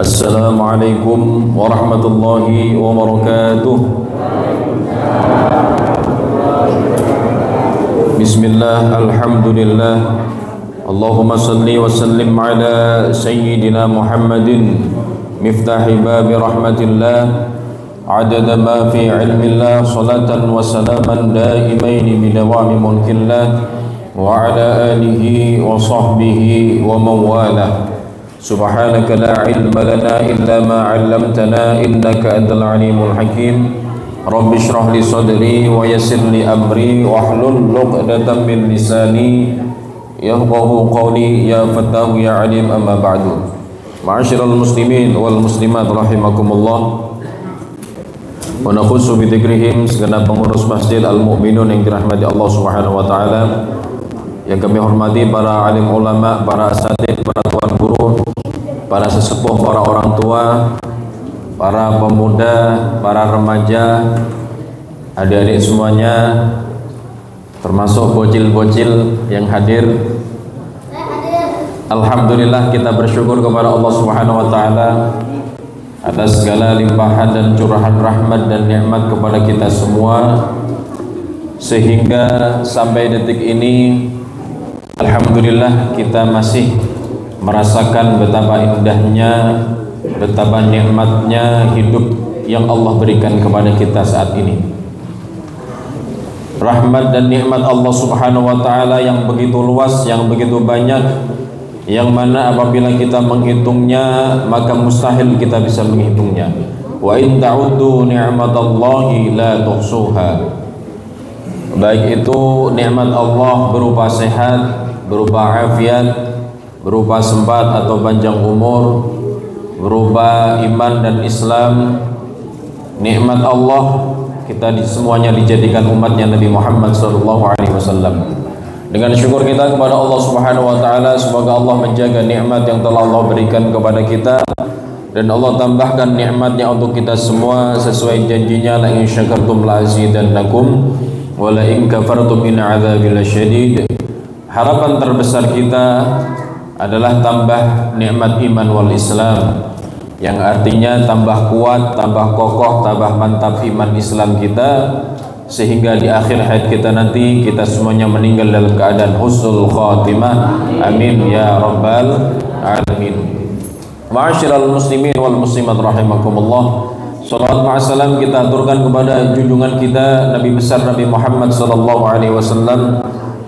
Assalamualaikum warahmatullahi wabarakatuh. Bismillah, alhamdulillah. Allahumma salli wa sallim ala sayyidina Muhammadin miftahi babi rahmatillah adada ma fi ilmillah salatan wa salaman daimaini bidawami mulkillah wa ala alihi wa sahbihi wa mawalah. Subhanaka la ilma lana illa ma 'allamtana innaka antal alimul hakim. Rabbi shrah li sadri wa yassir li amri wahlul 'uqdatam min lisani yafqahu qawli ya fattahu ya alim amma ba'du. Ma'asyiral muslimin wal muslimat rahimakumullah. Wa nakhussu bi dzikrihim segenap pengurus Masjid Al-Mu'minun yang dirahmati Allah Subhanahu wa taala. Yang kami hormati para alim ulama, para asatidz, para tuan guru, para sesepuh, para orang tua, para pemuda, para remaja, adik-adik semuanya, termasuk bocil-bocil yang hadir. Alhamdulillah, kita bersyukur kepada Allah Subhanahu wa taala atas segala limpahan dan curahan rahmat dan nikmat kepada kita semua, sehingga sampai detik ini alhamdulillah kita masih merasakan betapa indahnya, betapa nikmatnya hidup yang Allah berikan kepada kita saat ini. Rahmat dan nikmat Allah Subhanahu wa taala yang begitu luas, yang begitu banyak, yang mana apabila kita menghitungnya maka mustahil kita bisa menghitungnya. Wa in ta'uddu ni'matallahi la tuhsuha. Baik itu nikmat Allah berupa sehat, berupa afiat, berupa sempat atau panjang umur, berupa iman dan Islam. Nikmat Allah kita semuanya dijadikan umatnya Nabi Muhammad SAW. Dengan syukur kita kepada Allah Subhanahu wa taala, semoga Allah menjaga nikmat yang telah Allah berikan kepada kita, dan Allah tambahkan nikmatnya untuk kita semua sesuai janjinya, la in syakartum la azidannakum wa la in kafartum in adzabil syadid. Harapan terbesar kita adalah tambah nikmat iman wal Islam, yang artinya tambah kuat, tambah kokoh, tambah mantap iman Islam kita, sehingga di akhir hayat kita nanti kita semuanya meninggal dalam keadaan husnul khatimah. Amin ya rabbal alamin. Ma'asyiral muslimin wal muslimat rahimakumullah. Salawat ma'asalam kita aturkan kepada junjungan kita Nabi besar Nabi Muhammad sallallahu alaihi wasallam,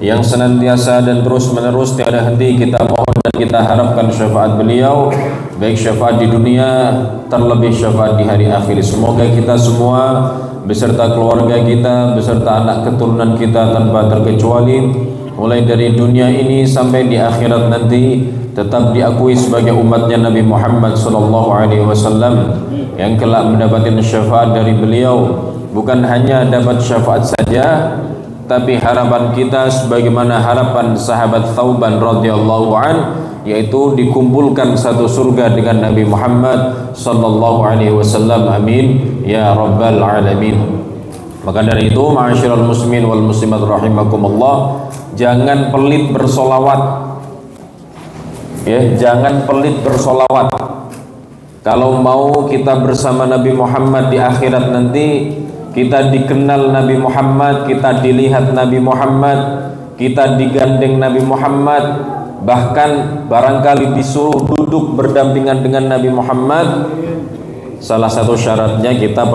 yang senantiasa dan terus menerus tiada henti kita mohon dan kita harapkan syafaat beliau, baik syafaat di dunia, terlebih syafaat di hari akhir. Semoga kita semua beserta keluarga kita, beserta anak keturunan kita tanpa terkecuali, mulai dari dunia ini sampai di akhirat nanti, tetap diakui sebagai umatnya Nabi Muhammad SAW, yang kelak mendapatkan syafaat dari beliau. Bukan hanya dapat syafaat saja, tapi harapan kita sebagaimana harapan sahabat Thauban radhiyallahu an, yaitu dikumpulkan satu surga dengan Nabi Muhammad sallallahu alaihi wasallam. Amin ya rabbal alamin. Maka dari itu, ma'asyiral muslimin wal muslimat rahimakumullah, jangan pelit bersolawat. Ya, jangan pelit bersolawat. Kalau mau kita bersama Nabi Muhammad di akhirat nanti, kita dikenal Nabi Muhammad, kita dilihat Nabi Muhammad, kita digandeng Nabi Muhammad, bahkan barangkali disuruh duduk berdampingan dengan Nabi Muhammad, salah satu syaratnya kita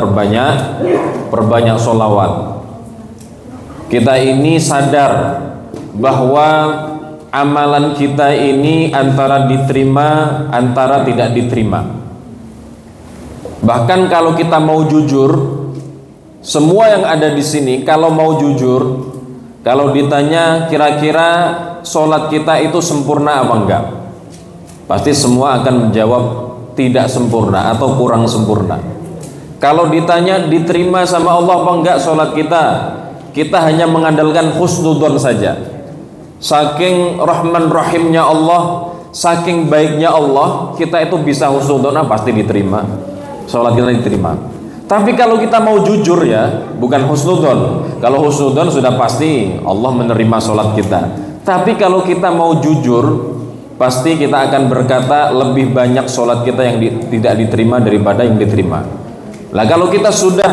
perbanyak sholawat. Kita ini sadar bahwa amalan kita ini antara diterima, antara tidak diterima. Bahkan kalau kita mau jujur, semua yang ada di sini kalau mau jujur, kalau ditanya kira-kira sholat kita itu sempurna apa enggak, pasti semua akan menjawab tidak sempurna atau kurang sempurna. Kalau ditanya diterima sama Allah apa enggak sholat kita, kita hanya mengandalkan husnudzon saja. Saking rahman rahimnya Allah, saking baiknya Allah, kita itu bisa husnudzon, pasti diterima, sholat kita diterima. Tapi kalau kita mau jujur ya, bukan husnudzon. Kalau husnudzon sudah pasti Allah menerima sholat kita. Tapi kalau kita mau jujur, pasti kita akan berkata lebih banyak sholat kita yang tidak diterima daripada yang diterima. Lah kalau kita sudah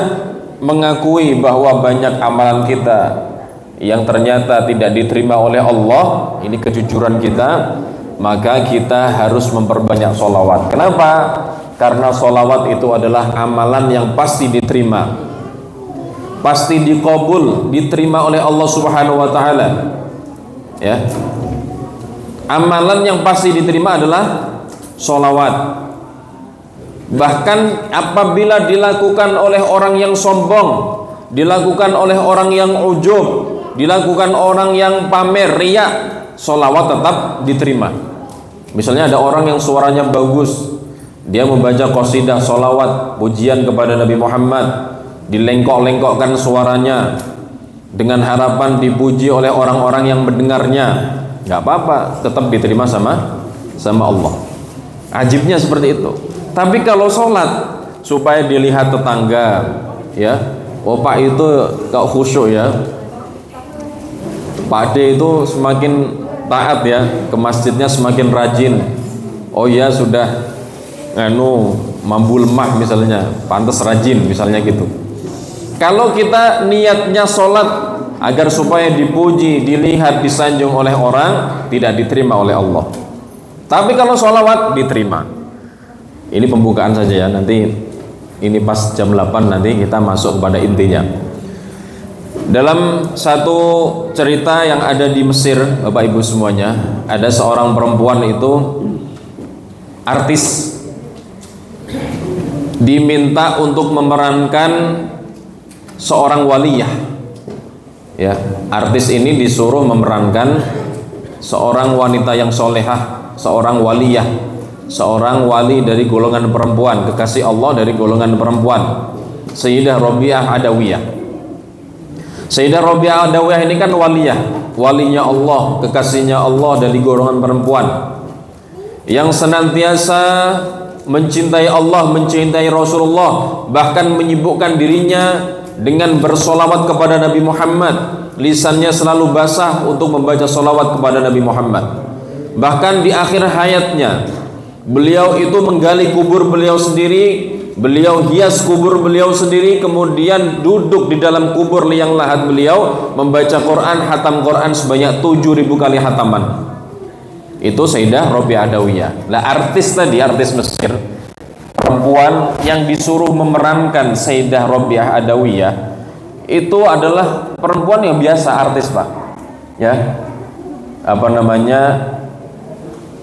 mengakui bahwa banyak amalan kita yang ternyata tidak diterima oleh Allah, ini kejujuran kita, maka kita harus memperbanyak sholawat. Kenapa? Karena sholawat itu adalah amalan yang pasti diterima, pasti dikabul, diterima oleh Allah Subhanahu wa Ta'ala. Ya, amalan yang pasti diterima adalah sholawat. Bahkan apabila dilakukan oleh orang yang sombong, dilakukan oleh orang yang ujub, dilakukan orang yang pamer, riya, sholawat tetap diterima. Misalnya ada orang yang suaranya bagus, dia membaca qasidah sholawat pujian kepada Nabi Muhammad, dilengkok-lengkokkan suaranya dengan harapan dipuji oleh orang-orang yang mendengarnya, nggak apa-apa, tetap diterima sama Allah. Ajibnya seperti itu. Tapi kalau sholat supaya dilihat tetangga, ya, oh Pak itu kok khusyuk ya, Pak D itu semakin taat ya, ke masjidnya semakin rajin. Oh ya sudah, mampu lemah misalnya, pantas rajin misalnya gitu. Kalau kita niatnya sholat agar supaya dipuji, dilihat, disanjung oleh orang, tidak diterima oleh Allah. Tapi kalau sholawat diterima. Ini pembukaan saja ya, nanti ini pas jam 8 nanti kita masuk kepada intinya. Dalam satu cerita yang ada di Mesir, Bapak Ibu semuanya, ada seorang perempuan itu artis, diminta untuk memerankan seorang waliyah. Ya, artis ini disuruh memerankan seorang wanita yang solehah, seorang waliyah, seorang wali dari golongan perempuan, kekasih Allah dari golongan perempuan, Sayyidah Rabi'ah Adawiyah. Sayyidah Rabi'ah Adawiyah ini kan waliyah, walinya Allah, kekasihnya Allah dari golongan perempuan, yang senantiasa mencintai Allah, mencintai Rasulullah, bahkan menyibukkan dirinya dengan bersolawat kepada Nabi Muhammad. Lisannya selalu basah untuk membaca solawat kepada Nabi Muhammad. Bahkan di akhir hayatnya, beliau itu menggali kubur beliau sendiri, beliau hias kubur beliau sendiri, kemudian duduk di dalam kubur liang lahat beliau, membaca Quran, hatam Quran sebanyak 7.000 kali hataman. Itu Sayyidah Rabi'ah Adawiyah. Nah, artis tadi, artis Mesir, perempuan yang disuruh memerankan Sayyidah Rabi'ah Adawiyah, itu adalah perempuan yang biasa, artis Pak. Ya,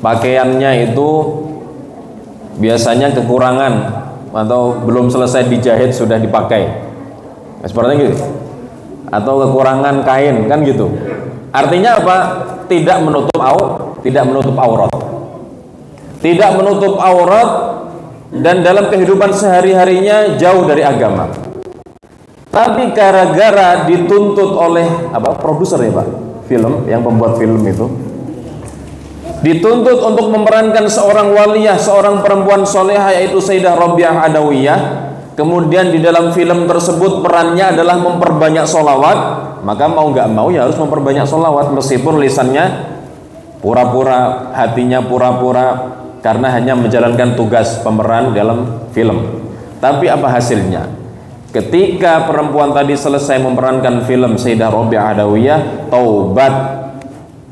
pakaiannya itu biasanya kekurangan atau belum selesai dijahit sudah dipakai, seperti gitu, atau kekurangan kain kan gitu. Artinya apa? Tidak menutup aurat, tidak menutup aurat, dan dalam kehidupan sehari-harinya jauh dari agama. Tapi gara-gara dituntut oleh produser ya Pak, film, yang pembuat film itu dituntut untuk memerankan seorang waliyah, seorang perempuan solehah, yaitu Sayyidah Rabi'ah Adawiyah. Kemudian di dalam film tersebut perannya adalah memperbanyak solawat, maka mau nggak mau ya harus memperbanyak solawat, meskipun lisannya pura-pura, hatinya pura-pura, karena hanya menjalankan tugas pemeran dalam film. Tapi apa hasilnya? Ketika perempuan tadi selesai memerankan film Sayyidah Rabi'ah Adawiyah, taubat,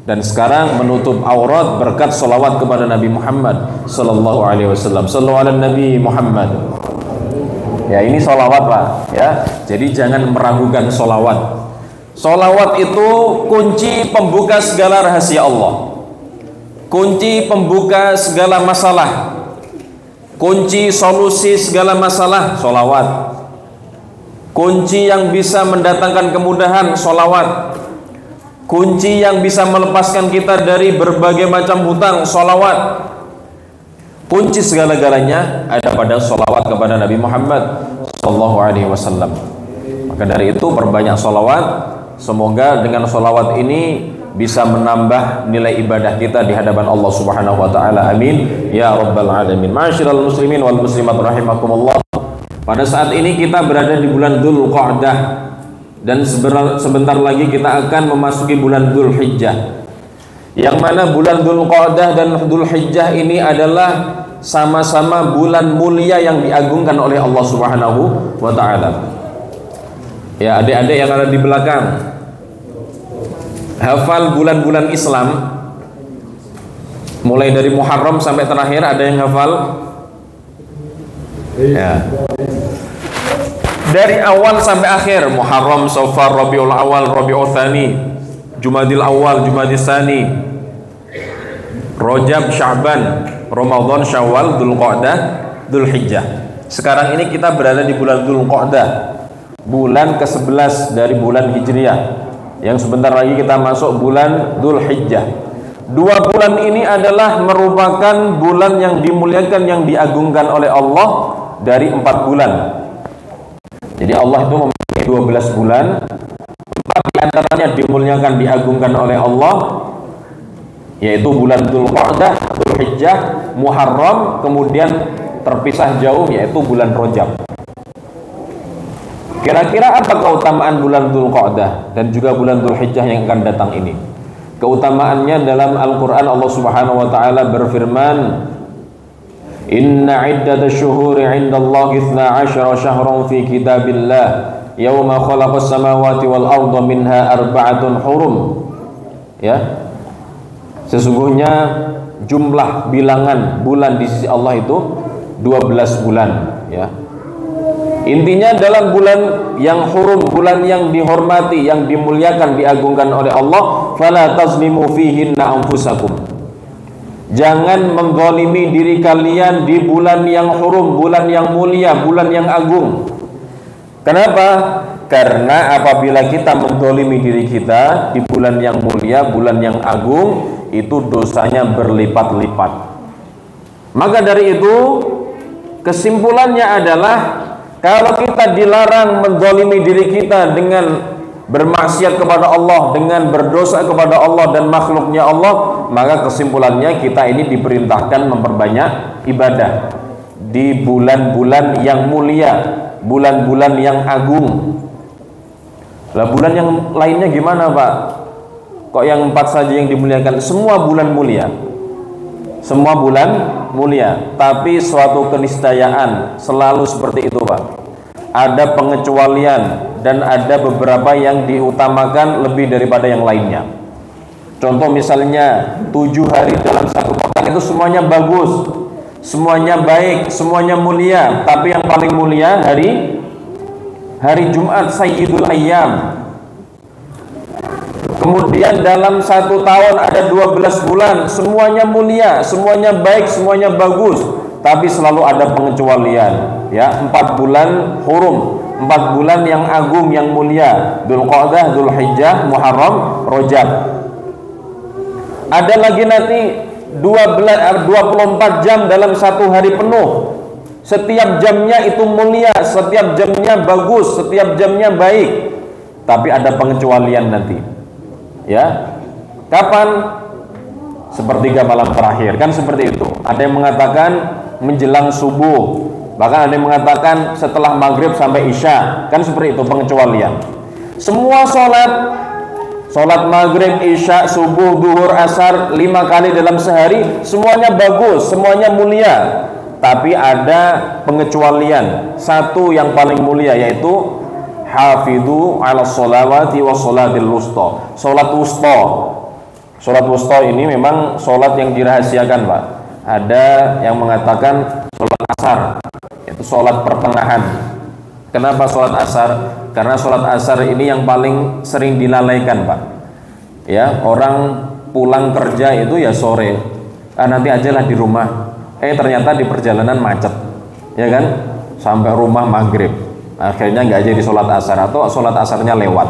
dan sekarang menutup aurat berkat solawat kepada Nabi Muhammad Sallallahu Alaihi Wasallam. Sallallahu ala Nabi Muhammad. Ya, ini solawat Pak. Ya, jadi jangan meragukan solawat. Solawat itu kunci pembuka segala rahasia Allah, kunci pembuka segala masalah, kunci solusi segala masalah. Solawat, kunci yang bisa mendatangkan kemudahan. Solawat, kunci yang bisa melepaskan kita dari berbagai macam hutang. Solawat, Kunci segala-galanya ada pada sholawat kepada Nabi Muhammad Sallallahu Alaihi Wasallam. Maka dari itu perbanyak sholawat. Semoga dengan sholawat ini bisa menambah nilai ibadah kita di hadapan Allah Subhanahu Wa Taala. Amin ya Rabbal Alamin. Ma'asyiral muslimin wal muslimat rahimakumullah. Pada saat ini kita berada di bulan Dzulqa'dah dan sebentar lagi kita akan memasuki bulan Dzulhijjah. Yang mana bulan Dzulqa'dah dan Dzulhijjah ini adalah sama-sama bulan mulia yang diagungkan oleh Allah Subhanahu wa taala. Ya, adik-adik yang ada di belakang, hafal bulan-bulan Islam mulai dari Muharram sampai terakhir, ada yang hafal? Ya. Dari awal sampai akhir, Muharram, Safar, Rabiul Awal, Rabiul Tsani, Jumadil Awal, Jumadil Tsani, Rajab, Sya'ban, Ramadan, Syawal, Dzulqa'dah, Dzulhijjah. Sekarang ini kita berada di bulan Dzulqa'dah, bulan ke-11 dari bulan Hijriah. Yang sebentar lagi kita masuk bulan Dzulhijjah. Dua bulan ini adalah merupakan bulan yang dimuliakan, yang diagungkan oleh Allah dari 4 bulan. Jadi Allah itu memiliki 12 bulan, 4 diantaranya dimuliakan, diagungkan oleh Allah, yaitu bulan Dzulqa'dah, Dzulhijjah, Muharram, kemudian terpisah jauh yaitu bulan Rajab. Kira-kira apa keutamaan bulan Dzulqa'dah dan juga bulan Dzulhijjah yang akan datang ini? Keutamaannya dalam Al-Quran Allah Subhanahu wa taala berfirman, Inna iddatash syuhuri 'indallahi 12 syahran fi kitabillah yauma khalaqas samawati wal arda minha arba'atun hurum. Ya. Sesungguhnya jumlah bilangan bulan di sisi Allah itu 12 bulan, ya. Intinya dalam bulan yang hurum, bulan yang dihormati, yang dimuliakan, diagungkan oleh Allah, fala tazlimu fihinna anfusakum. Jangan mendzalimi diri kalian di bulan yang hurum, bulan yang mulia, bulan yang agung. Kenapa? Karena apabila kita mendzalimi diri kita di bulan yang mulia, bulan yang agung, itu dosanya berlipat-lipat. Maka dari itu kesimpulannya adalah kalau kita dilarang mendzalimi diri kita dengan bermaksiat kepada Allah, dengan berdosa kepada Allah dan makhluknya Allah, maka kesimpulannya kita ini diperintahkan memperbanyak ibadah di bulan-bulan yang mulia, bulan-bulan yang agung. Lah bulan yang lainnya gimana, Pak? Kok yang 4 saja yang dimuliakan? Semua bulan mulia, semua bulan mulia, tapi suatu keniscayaan selalu seperti itu, Pak. Ada pengecualian dan ada beberapa yang diutamakan lebih daripada yang lainnya. Contoh misalnya 7 hari dalam satu pekan itu semuanya bagus, semuanya baik, semuanya mulia, tapi yang paling mulia hari Jumat, Sayyidul Ayyam. Kemudian dalam 1 tahun ada 12 bulan, semuanya mulia, semuanya baik, semuanya bagus, tapi selalu ada pengecualian, ya. 4 bulan hurum, 4 bulan yang agung, yang mulia, Dzulqa'dah, Dzulhijjah, Muharram, Rajab. Ada lagi nanti 24 jam dalam 1 hari penuh. Setiap jamnya itu mulia, setiap jamnya bagus, setiap jamnya baik, tapi ada pengecualian nanti, ya. Kapan? Sepertiga malam terakhir, kan seperti itu. Ada yang mengatakan menjelang subuh, bahkan ada yang mengatakan setelah maghrib sampai isya, kan seperti itu pengecualian. Semua sholat maghrib, isya, subuh, duhur, asar 5 kali dalam sehari, semuanya bagus, semuanya mulia, tapi ada pengecualian. Satu yang paling mulia yaitu hafidhu ala sholawati wa sholatil wusta. Sholat wusta ini memang sholat yang dirahasiakan, Pak. Ada yang mengatakan sholat asar, itu sholat pertengahan. Kenapa sholat asar? Karena sholat asar ini yang paling sering dilalaikan, Pak. Ya, orang pulang kerja itu ya sore, nanti ajalah di rumah. Ternyata di perjalanan macet, ya kan? Sampai rumah maghrib, akhirnya nggak jadi sholat asar atau sholat asarnya lewat.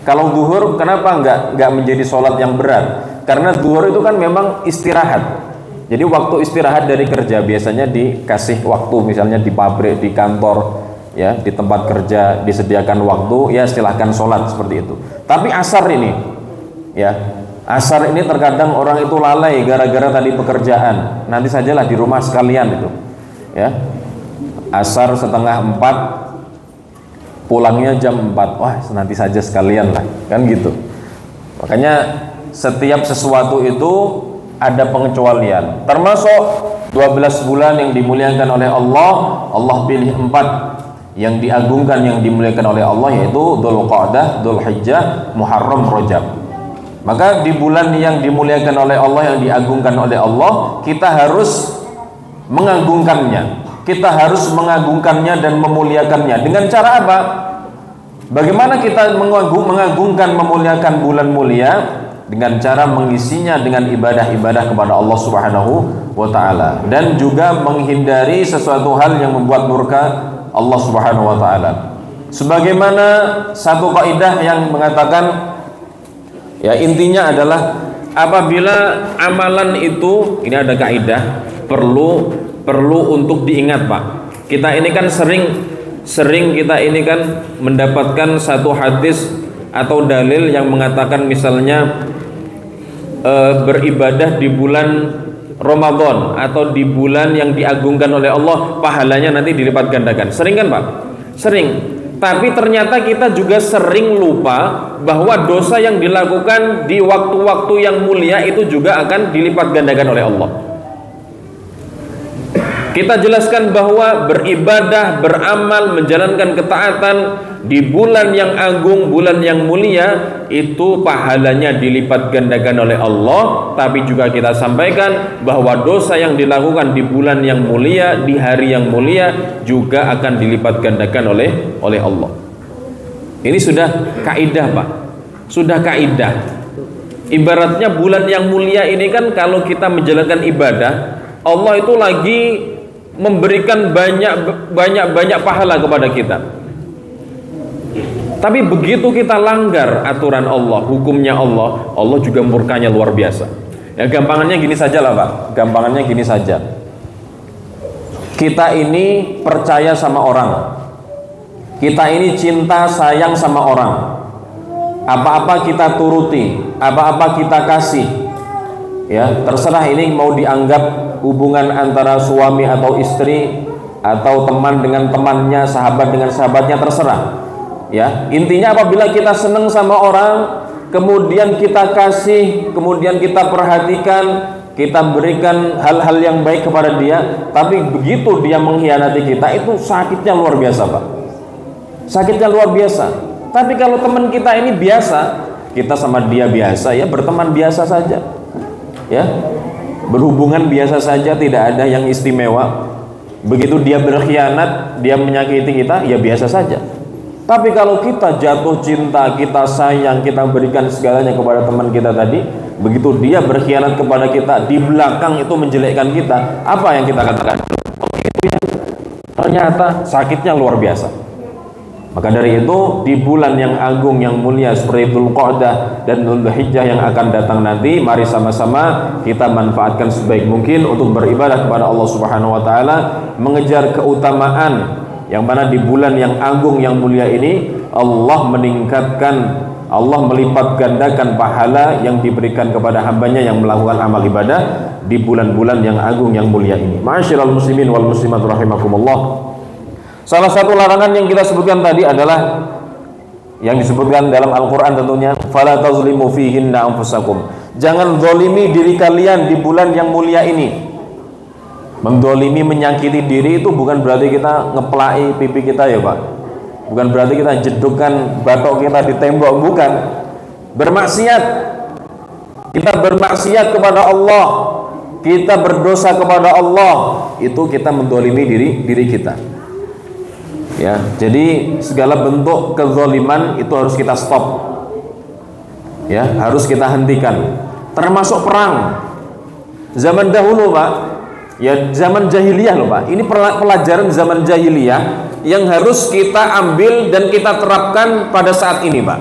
Kalau zuhur, kenapa nggak menjadi sholat yang berat? Karena zuhur itu kan memang istirahat, Jadi waktu istirahat dari kerja biasanya dikasih waktu, misalnya di pabrik, di kantor, ya, di tempat kerja disediakan waktu, ya silahkan sholat seperti itu. Tapi asar ini, ya, asar ini terkadang orang itu lalai gara-gara tadi pekerjaan. Nanti sajalah di rumah sekalian itu, ya. Asar setengah 4, pulangnya jam 4. Wah, nanti saja sekalian lah, kan gitu. Makanya setiap sesuatu itu ada pengecualian. Termasuk 12 bulan yang dimuliakan oleh Allah, Allah pilih 4 yang diagungkan, yang dimuliakan oleh Allah, yaitu Dzulqa'dah, Dzulhijjah, Muharram, Rajab. Maka di bulan yang dimuliakan oleh Allah, yang diagungkan oleh Allah, kita harus mengagungkannya. Kita harus mengagungkannya dan memuliakannya. Dengan cara apa? Bagaimana kita mengagungkan, memuliakan bulan mulia? Dengan cara mengisinya dengan ibadah-ibadah kepada Allah Subhanahu wa ta'ala, dan juga menghindari sesuatu hal yang membuat murka Allah Subhanahu wa ta'ala. Sebagaimana satu kaidah yang mengatakan, ya, intinya adalah apabila amalan itu, ini ada kaidah perlu untuk diingat, Pak. Kita ini kan sering kita ini kan mendapatkan satu hadis atau dalil yang mengatakan misalnya beribadah di bulan Ramadan atau di bulan yang diagungkan oleh Allah, pahalanya nanti dilipat gandakan. Sering kan, Pak? Sering. Tapi ternyata kita juga sering lupa bahwa dosa yang dilakukan di waktu-waktu yang mulia itu juga akan dilipat gandakan oleh Allah. Kita jelaskan bahwa beribadah, beramal, menjalankan ketaatan di bulan yang agung, bulan yang mulia, itu pahalanya dilipat gandakan oleh Allah. Tapi juga kita sampaikan bahwa dosa yang dilakukan di bulan yang mulia, di hari yang mulia, juga akan dilipat gandakan oleh Allah. Ini sudah kaidah, Pak. Sudah kaidah. Ibaratnya bulan yang mulia ini kan, kalau kita menjalankan ibadah, Allah itu lagi memberikan banyak pahala kepada kita. Tapi begitu kita langgar aturan Allah, hukumnya Allah, Allah juga murkanya luar biasa. Ya, gampangannya gini saja lah, Pak. Gampangannya gini saja. Kita ini percaya sama orang. Kita ini cinta sayang sama orang. Apa-apa kita turuti, apa-apa kita kasih. Ya, terserah ini mau dianggap hubungan antara suami atau istri, atau teman dengan temannya, sahabat dengan sahabatnya, terserah. Ya, intinya apabila kita senang sama orang, kemudian kita kasih, kemudian kita perhatikan, kita berikan hal-hal yang baik kepada dia, tapi begitu dia mengkhianati kita, itu sakitnya luar biasa, Pak. Sakitnya luar biasa. Tapi kalau teman kita ini biasa, kita sama dia biasa, ya, berteman biasa saja, ya, berhubungan biasa saja, tidak ada yang istimewa. Begitu dia berkhianat, dia menyakiti kita, ya biasa saja. Tapi kalau kita jatuh cinta, kita sayang, kita berikan segalanya kepada teman kita tadi, begitu dia berkhianat kepada kita, di belakang itu menjelekkan kita, apa yang kita katakan? Oh, itu ya. Ternyata sakitnya luar biasa. Maka dari itu, di bulan yang agung, yang mulia seperti Dzulqa'dah dan Dzulhijjah yang akan datang nanti, mari sama-sama kita manfaatkan sebaik mungkin untuk beribadah kepada Allah Subhanahu wa ta'ala, mengejar keutamaan yang mana di bulan yang agung, yang mulia ini Allah meningkatkan, Allah melipat gandakan pahala yang diberikan kepada hambanya yang melakukan amal ibadah di bulan-bulan yang agung, yang mulia ini. Ma'asyiral muslimin wal muslimat rahimakumullah. Salah satu larangan yang kita sebutkan tadi adalah yang disebutkan dalam Al-Quran tentunya, fala tazlimu fihinna anfusakum. Jangan zalimi diri kalian di bulan yang mulia ini. Mendolimi, menyakiti diri itu bukan berarti kita ngeplai pipi kita, ya, Pak. Bukan berarti kita jedukkan batok kita di tembok, bukan. Bermaksiat, kita bermaksiat kepada Allah, kita berdosa kepada Allah, itu kita mendolimi diri kita. Ya, jadi segala bentuk kezaliman itu harus kita stop. Ya, harus kita hentikan. Termasuk perang. Zaman dahulu, Pak, ya zaman jahiliyah loh, Pak. Ini pelajaran zaman jahiliyah yang harus kita ambil dan kita terapkan pada saat ini, Pak.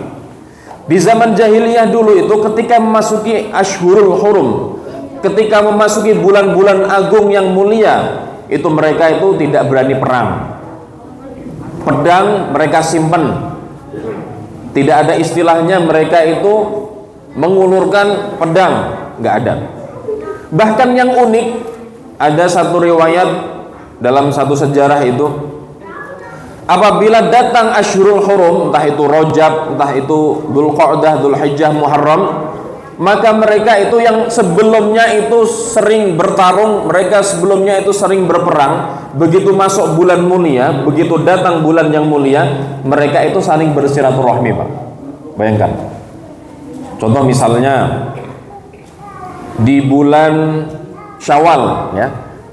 Di zaman jahiliyah dulu itu ketika memasuki Ashhurul Hurum, ketika memasuki bulan-bulan agung yang mulia, itu mereka itu tidak berani perang. Pedang mereka simpen. Tidak ada istilahnya mereka itu mengulurkan pedang, nggak ada. Bahkan yang unik, ada satu riwayat dalam satu sejarah itu, apabila datang Asyhurul Hurum, entah itu Rajab, entah itu Dzulqa'dah, Dzulhijjah, Muharram, maka mereka itu yang sebelumnya itu sering bertarung, mereka sebelumnya itu sering berperang, begitu masuk bulan mulia, begitu datang bulan yang mulia, mereka itu saling bersilaturahmi, Pak. Bayangkan. Contoh misalnya di bulan Syawal, ya.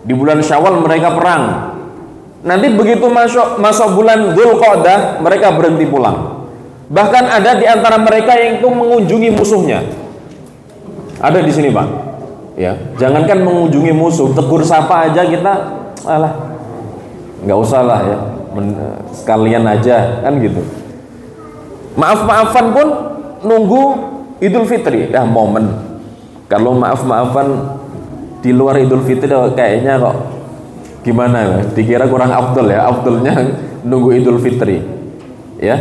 Di bulan Syawal mereka perang. Nanti begitu masuk bulan Dzulqa'dah, mereka berhenti pulang. Bahkan ada di antara mereka yang itu mengunjungi musuhnya. Ada di sini, Pak. Ya, jangankan mengunjungi musuh, tegur sapa aja kita, alah, nggak usah lah ya, sekalian aja kan gitu. Maaf-maafan pun nunggu Idul Fitri, momen. Kalau maaf-maafan di luar Idul Fitri kayaknya kok gimana ya? Dikira kurang afdol ya, afdolnya nunggu Idul Fitri. Ya.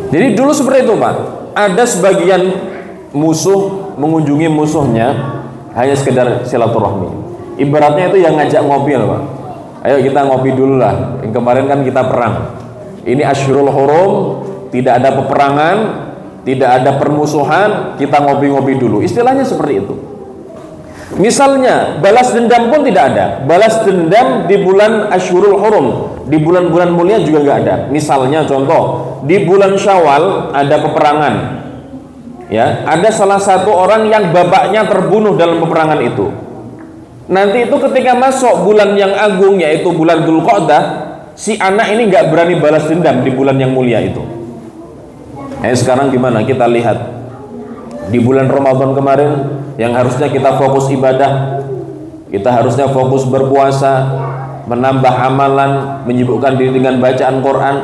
Jadi dulu seperti itu, Pak. Ada sebagian musuh mengunjungi musuhnya hanya sekedar silaturahmi. Ibaratnya itu yang ngajak ngopi loh, Pak. Ayo kita ngopi dulu lah. Yang kemarin kan kita perang. Ini Asyhurul Hurum, tidak ada peperangan, tidak ada permusuhan, kita ngopi-ngopi dulu. Istilahnya seperti itu. Misalnya balas dendam pun tidak ada. Balas dendam di bulan Asyhurul Hurum, di bulan-bulan mulia juga nggak ada. Misalnya contoh, di bulan Syawal ada peperangan. Ya, ada salah satu orang yang bapaknya terbunuh dalam peperangan itu. Nanti itu ketika masuk bulan yang agung, yaitu bulan Dzulqa'dah, si anak ini nggak berani balas dendam di bulan yang mulia itu. Sekarang gimana? Kita lihat di bulan Ramadan kemarin, yang harusnya kita fokus ibadah, kita harusnya fokus berpuasa, menambah amalan, menyibukkan diri dengan bacaan Quran,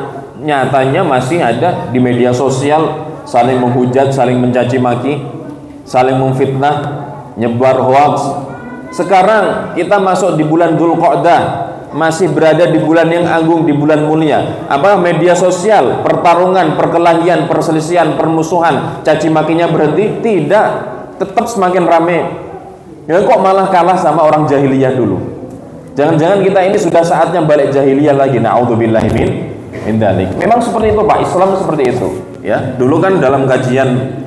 nyatanya masih ada di media sosial saling menghujat, saling mencaci maki, saling memfitnah, nyebar hoax. Sekarang kita masuk di bulan Dzulqa'dah, masih berada di bulan yang agung, di bulan mulia. Apa media sosial, pertarungan, perkelahian, perselisihan, permusuhan, caci makinya berhenti? Tidak, tetap semakin ramai. Ya kok malah kalah sama orang jahiliyah dulu. Jangan-jangan kita ini sudah saatnya balik jahiliyah lagi. Na'udzubillahi min dzalik. Memang seperti itu, Pak. Islam seperti itu. Ya, dulu kan dalam kajian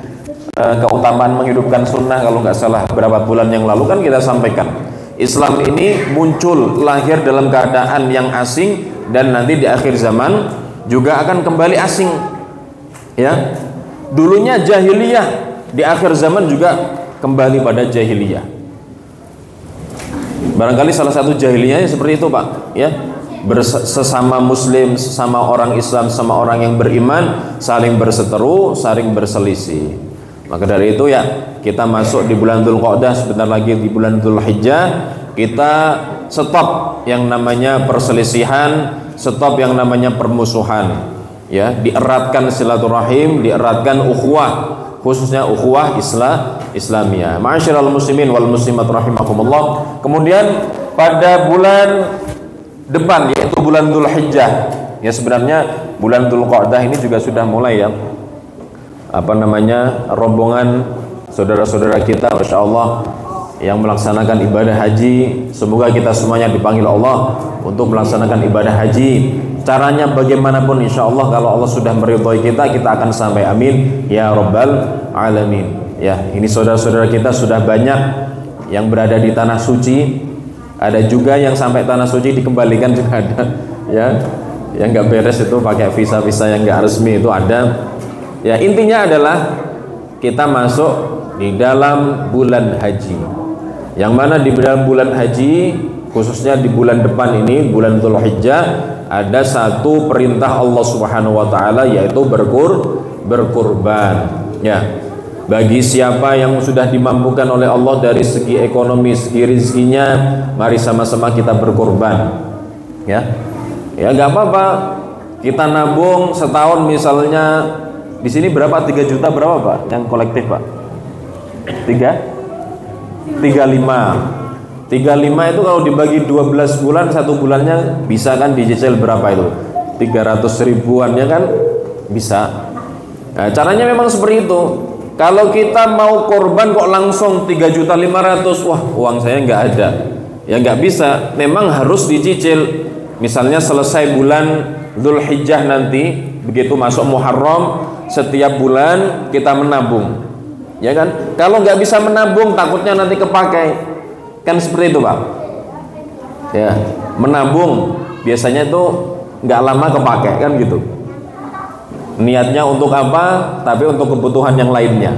keutamaan menghidupkan sunnah, kalau nggak salah berapa bulan yang lalu kan kita sampaikan, Islam ini muncul, lahir dalam keadaan yang asing, dan nanti di akhir zaman juga akan kembali asing. Ya, dulunya jahiliyah, di akhir zaman juga kembali pada jahiliyah. Barangkali salah satu jahiliyahnya seperti itu, Pak. Ya, sesama muslim, sesama orang Islam, sama orang yang beriman, saling berseteru, saling berselisih. Maka dari itu ya, kita masuk di bulan Dzulqa'dah, sebentar lagi di bulan Dzulhijjah, kita stop yang namanya perselisihan, stop yang namanya permusuhan. Ya, dieratkan silaturahim, dieratkan ukhuwah, khususnya ukhuwah Islamiyah. Ma'asyiral muslimin wal muslimat rahimakumullah. Kemudian pada bulan depan, yaitu bulan Dzulhijjah, ya sebenarnya bulan Dzulqa'dah ini juga sudah mulai ya, rombongan saudara-saudara kita, Masya Allah, yang melaksanakan ibadah haji. Semoga kita semuanya dipanggil Allah untuk melaksanakan ibadah haji. Caranya bagaimanapun, insya Allah kalau Allah sudah meridhoi kita, kita akan sampai. Amin ya rabbal alamin. Ya, ini saudara-saudara kita sudah banyak yang berada di tanah suci. Ada juga yang sampai tanah suci dikembalikan juga ada. Ya, yang nggak beres itu pakai visa-visa yang nggak resmi itu ada. Ya, intinya adalah kita masuk di dalam bulan haji, yang mana di dalam bulan haji, khususnya di bulan depan ini, bulan Dzulhijjah, ada satu perintah Allah Subhanahu wa taala, yaitu berkurban. Ya, bagi siapa yang sudah dimampukan oleh Allah dari segi ekonomi, segi rezekinya, mari sama-sama kita berkurban. Ya, ya nggak apa-apa, kita nabung setahun misalnya. Di sini berapa? 3 juta berapa, Pak? Yang kolektif, Pak? 3? 35 itu kalau dibagi 12 bulan, satu bulannya bisa kan dicicil berapa itu? 300 ribuan ya kan? Bisa. Nah, caranya memang seperti itu. Kalau kita mau korban kok langsung 3.500.000, wah uang saya nggak ada. Ya nggak bisa, memang harus dicicil. Misalnya selesai bulan Dzulhijjah nanti, begitu masuk Muharram, setiap bulan kita menabung. Ya kan? Kalau nggak bisa menabung, takutnya nanti kepakai. Kan seperti itu, Pak. Ya, menabung biasanya itu nggak lama kepakai kan gitu. Niatnya untuk apa? Tapi untuk kebutuhan yang lainnya.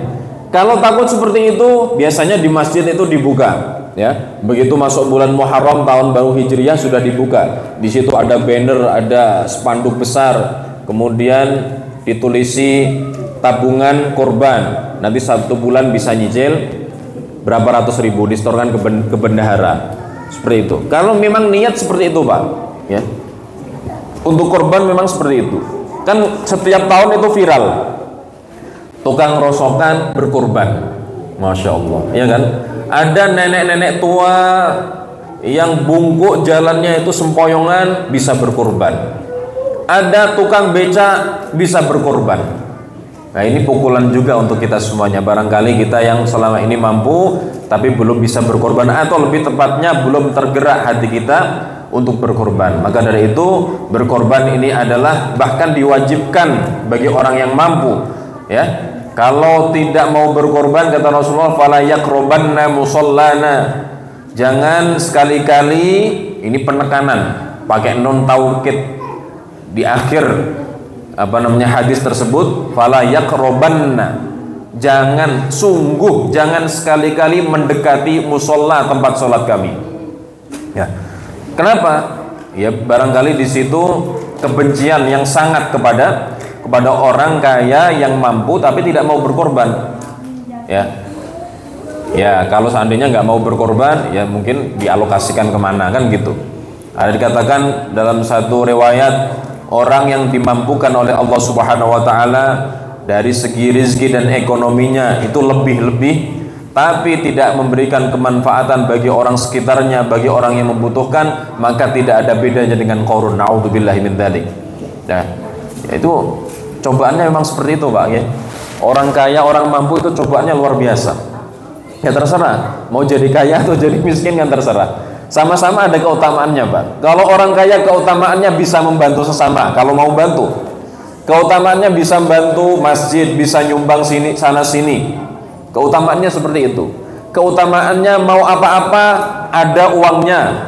Kalau takut seperti itu, biasanya di masjid itu dibuka. Ya, begitu masuk bulan Muharram tahun baru Hijriah sudah dibuka. Di situ ada banner, ada spanduk besar, kemudian ditulisi tabungan korban. Nanti satu bulan bisa nyicil berapa ratus ribu, disetorkan ke bendahara. Seperti itu. Kalau memang niat seperti itu, Pak, ya. Untuk korban memang seperti itu. Kan setiap tahun itu viral. Tukang rosokan berkorban. Masya Allah, ya kan? Ada nenek-nenek tua yang bungkuk jalannya itu sempoyongan bisa berkorban. Ada tukang becak bisa berkorban. Nah, ini pukulan juga untuk kita semuanya. Barangkali kita yang selama ini mampu tapi belum bisa berkorban, atau lebih tepatnya belum tergerak hati kita untuk berkorban. Maka dari itu berkorban ini adalah bahkan diwajibkan bagi orang yang mampu, ya. Kalau tidak mau berkorban, kata Rasulullah, fala yaqrabanna musallana. Jangan sekali-kali, ini penekanan pakai nun taukid di akhir hadis tersebut, fala yaqrabanna. Jangan, sungguh jangan sekali-kali mendekati musalla, tempat sholat kami. Ya. Kenapa? Ya barangkali di situ kebencian yang sangat kepada orang kaya yang mampu tapi tidak mau berkorban. Ya kalau seandainya nggak mau berkorban, ya mungkin dialokasikan kemana kan gitu. Ada dikatakan dalam satu riwayat, orang yang dimampukan oleh Allah Subhanahu Wa Taala dari segi rezeki dan ekonominya itu lebih-lebih, tapi tidak memberikan kemanfaatan bagi orang sekitarnya, bagi orang yang membutuhkan, maka tidak ada bedanya dengan Qarun. Na'udzubillahi min dzalik. Nah, itu cobaannya memang seperti itu, Pak, ya. Orang kaya, orang mampu itu cobaannya luar biasa. Ya terserah, mau jadi kaya atau jadi miskin kan terserah. Sama-sama ada keutamaannya, Pak. Kalau orang kaya keutamaannya bisa membantu sesama, kalau mau bantu. Keutamaannya bisa membantu masjid, bisa nyumbang sini sana sini. Keutamaannya seperti itu. Keutamaannya mau apa-apa ada uangnya.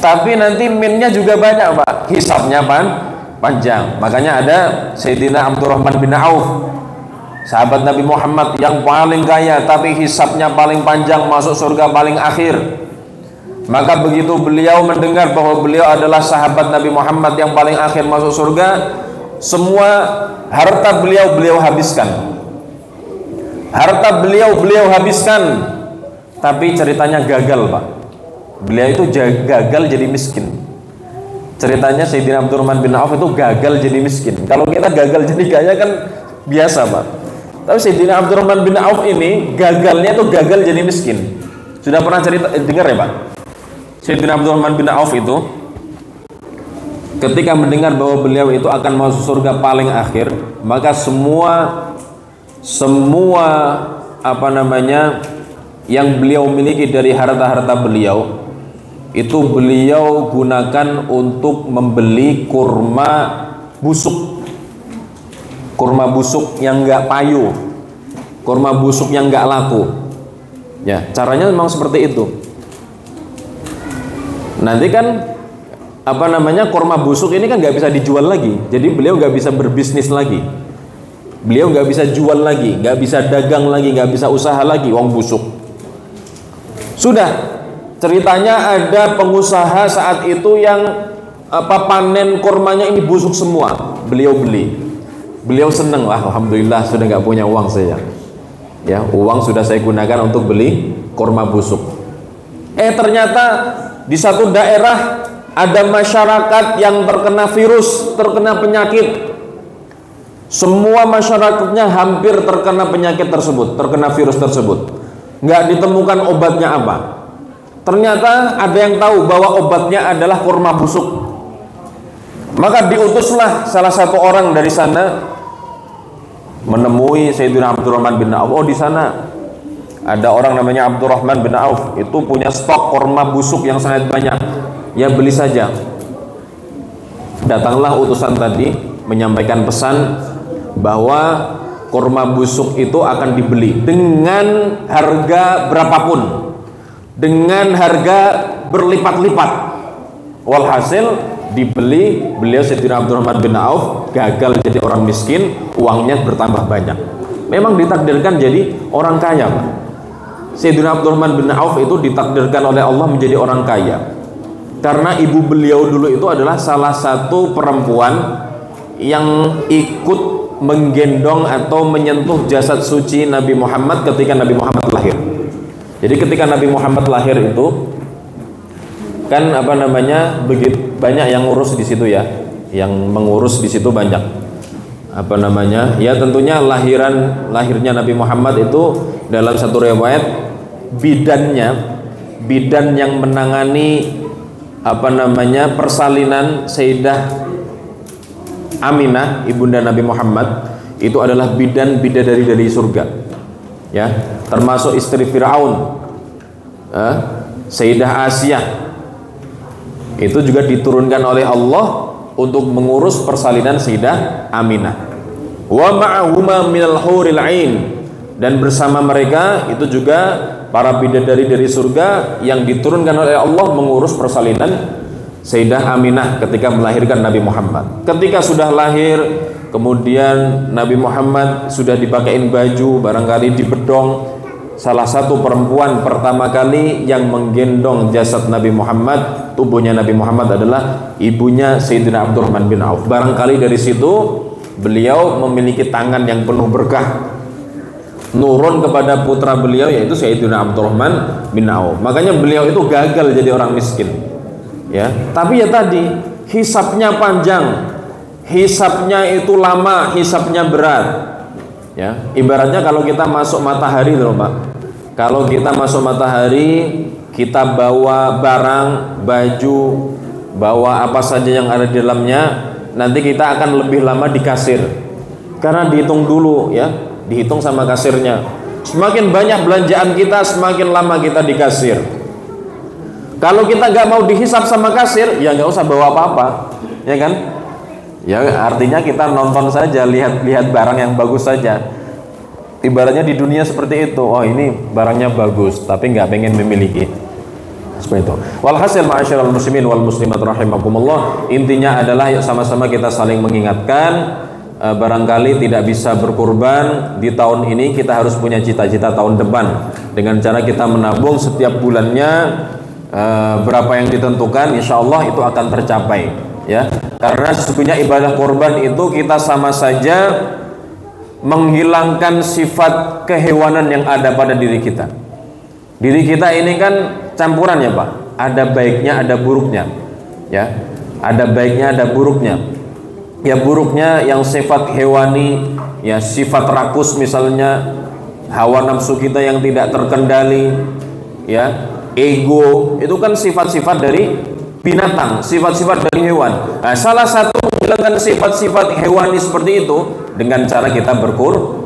Tapi nanti minnya juga banyak, Pak. Hisabnya panjang. Makanya ada Sayyidina Abdurrahman bin Auf, sahabat Nabi Muhammad yang paling kaya tapi hisabnya paling panjang, masuk surga paling akhir. Maka begitu beliau mendengar bahwa beliau adalah sahabat Nabi Muhammad yang paling akhir masuk surga, semua harta beliau habiskan. Harta beliau habiskan, tapi ceritanya gagal, Pak. Beliau itu gagal jadi miskin. Ceritanya Sayyidina Abdurrahman bin Auf itu gagal jadi miskin. Kalau kita gagal jadi kaya kan biasa, Pak. Tapi Sayyidina Abdurrahman bin Auf ini gagalnya itu gagal jadi miskin. Sudah pernah dengar ya, Pak? Sayyidina Abdurrahman bin Auf itu ketika mendengar bahwa beliau itu akan masuk surga paling akhir, maka semua yang beliau miliki dari harta-harta beliau itu beliau gunakan untuk membeli kurma busuk yang enggak payu, kurma busuk yang enggak laku. Ya, caranya memang seperti itu. Nanti kan kurma busuk ini kan nggak bisa dijual lagi, jadi beliau nggak bisa berbisnis lagi, beliau nggak bisa jual lagi, nggak bisa dagang lagi, nggak bisa usaha lagi, uang busuk. Sudah, ceritanya ada pengusaha saat itu yang panen kurmanya ini busuk semua, beliau beli, beliau seneng, wah alhamdulillah sudah nggak punya uang saya, ya uang sudah saya gunakan untuk beli kurma busuk. Ternyata di satu daerah ada masyarakat yang terkena virus, terkena penyakit. Semua masyarakatnya hampir terkena penyakit tersebut, terkena virus tersebut. nggak ditemukan obatnya apa. Ternyata ada yang tahu bahwa obatnya adalah kurma busuk. Maka diutuslah salah satu orang dari sana menemui Sayyidina Abdurrahman bin Auf. Oh, di sana ada orang namanya Abdurrahman bin Auf, itu punya stok kurma busuk yang sangat banyak. Ya, beli saja. Datanglah utusan tadi menyampaikan pesan bahwa kurma busuk itu akan dibeli dengan harga berapapun, dengan harga berlipat-lipat. Walhasil dibeli, beliau Sayyidina Abdurrahman bin Auf gagal jadi orang miskin, uangnya bertambah banyak. Memang ditakdirkan jadi orang kaya, Pak. Sayyidina Abdurrahman bin Auf itu ditakdirkan oleh Allah menjadi orang kaya karena ibu beliau dulu itu adalah salah satu perempuan yang ikut menggendong atau menyentuh jasad suci Nabi Muhammad ketika Nabi Muhammad lahir. Jadi ketika Nabi Muhammad lahir itu kan begitu banyak yang ngurus di situ ya, yang mengurus di situ banyak. Ya tentunya lahirnya Nabi Muhammad itu dalam satu riwayat bidan yang menangani persalinan Sayyidah Aminah ibunda Nabi Muhammad itu adalah bidadari dari surga, ya, termasuk istri Firaun, Sayyidah Asiyah, itu juga diturunkan oleh Allah untuk mengurus persalinan Sayyidah Aminah. Wa ma'ahuma minal huril ain, dan bersama mereka itu juga para bidadari dari surga yang diturunkan oleh Allah mengurus persalinan Sayyidah Aminah ketika melahirkan Nabi Muhammad. Ketika sudah lahir, kemudian Nabi Muhammad sudah dipakein baju, barangkali dibedong. Salah satu perempuan pertama kali yang menggendong jasad Nabi Muhammad, tubuhnya Nabi Muhammad adalah ibunya Sayyidina Abdurrahman bin Auf. Barangkali dari situ beliau memiliki tangan yang penuh berkah nurun kepada putra beliau yaitu Sayyidina Abdurrahman bin Auf. Makanya beliau itu gagal jadi orang miskin. Ya, tapi ya tadi hisapnya panjang, hisapnya itu lama, hisapnya berat. Ya, ibaratnya kalau kita masuk matahari loh, Pak. Kalau kita masuk matahari, kita bawa barang, baju, bawa apa saja yang ada di dalamnya, nanti kita akan lebih lama di kasir. Karena dihitung dulu ya, dihitung sama kasirnya. Semakin banyak belanjaan kita, semakin lama kita di kasir. Kalau kita nggak mau dihisap sama kasir, ya nggak usah bawa apa-apa, ya kan? Ya artinya kita nonton saja, lihat barang yang bagus saja. Ibaratnya di dunia seperti itu. Oh ini barangnya bagus, tapi nggak pengen memiliki. Seperti itu. Walhasil ma'asyiral muslimin wal muslimat rahimakumullah, intinya adalah yuk sama-sama kita saling mengingatkan. Barangkali tidak bisa berkurban di tahun ini, kita harus punya cita-cita tahun depan dengan cara kita menabung setiap bulannya. Berapa yang ditentukan, insya Allah itu akan tercapai, ya. Karena sesungguhnya ibadah korban itu kita sama saja menghilangkan sifat kehewanan yang ada pada diri kita. Diri kita ini kan campuran ya Pak, ada baiknya ada buruknya, ya. Ada baiknya ada buruknya. Ya buruknya yang sifat hewani, ya sifat rakus misalnya, hawa nafsu kita yang tidak terkendali, ya. Ego itu kan sifat-sifat dari binatang, sifat-sifat dari hewan. Nah, salah satu menghilangkan sifat-sifat hewani seperti itu dengan cara kita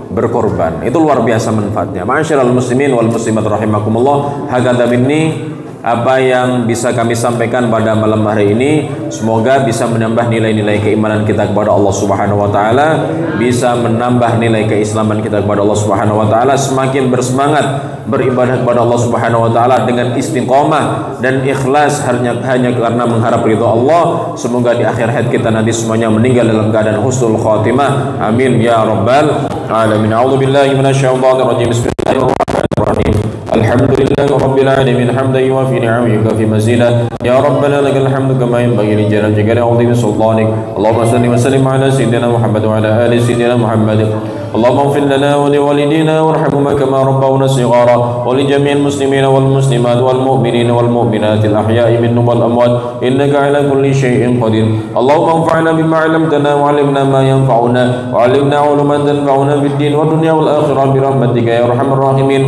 berkorban. Itu luar biasa manfaatnya. Ma'asyiral muslimin wal muslimat rahimakumullah, hakadha minni apa yang bisa kami sampaikan pada malam hari ini, semoga bisa menambah nilai-nilai keimanan kita kepada Allah Subhanahu wa taala, bisa menambah nilai keislaman kita kepada Allah Subhanahu wa taala, semakin bersemangat beribadah kepada Allah Subhanahu wa taala dengan istiqomah dan ikhlas hanya karena mengharap ridha Allah. Semoga di akhir hayat kita nanti semuanya meninggal dalam keadaan husnul khatimah. Amin ya rabbal alamin. A'udzubillahi minasyaitonir rajim. Bismillahirrahmanirrahim. Alhamdulillahi rabbil alamin hamdan yuwafi ni'amahu wa fi mazila. Ya rabbana lakal hamdu kama yanbaghi li jalali wajhika sultanik. Allahumma salli wa sallim ala sayyidina Muhammad wa ala ali sayyidina Muhammad. Allahumma ighfir lana wa li walidina warhamhuma kama rabbawna shighara wa li jami'il muslimina wal muslimat wal mu'minina wal mu'minatil ahya'i minhum wal amwat innaka ala kulli syai'in qadir. Allahumma anfa'na bima 'allamtana wa 'allimna ma yanfa'una wa 'allimna 'uluman tanfa'una fid din wa dunya wal akhirah bi rahmatika ya arhamar rahimin.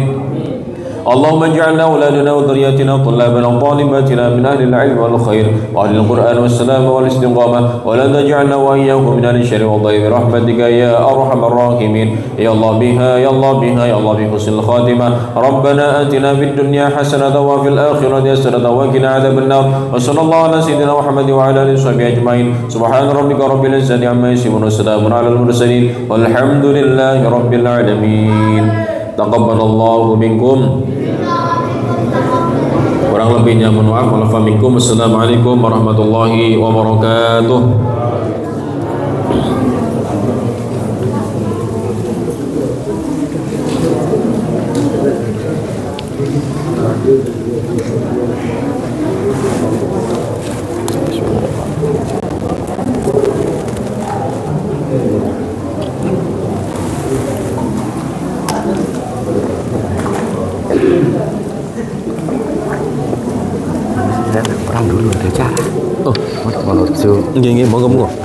اللهم اجعلنا أولادنا وذرياتنا طلابنا وطالباتنا من أهل العلم والخير وأهل القرآن والسلام والاستقامة ولا تجعلنا وإياهم من أهل الشر والضيق برحمتك يا أرحم الراحمين يا الله بها يا الله بها يا الله بحسن الخاتمة ربنا آتنا في الدنيا حسنة وفي الآخرة حسنة وقنا عذاب النار وصلى الله على سيدنا محمد وعلى آله وصحبه أجمعين سبحان ربك رب العزة عما يصفون وسلام على المرسلين والحمد لله رب العالمين تقبل الله منكم kurang lebihnya mohon maaf. Wassalamualaikum warahmatullahi wabarakatuh. Orang dulu ada cara. Oh, mau Nggih, monggo.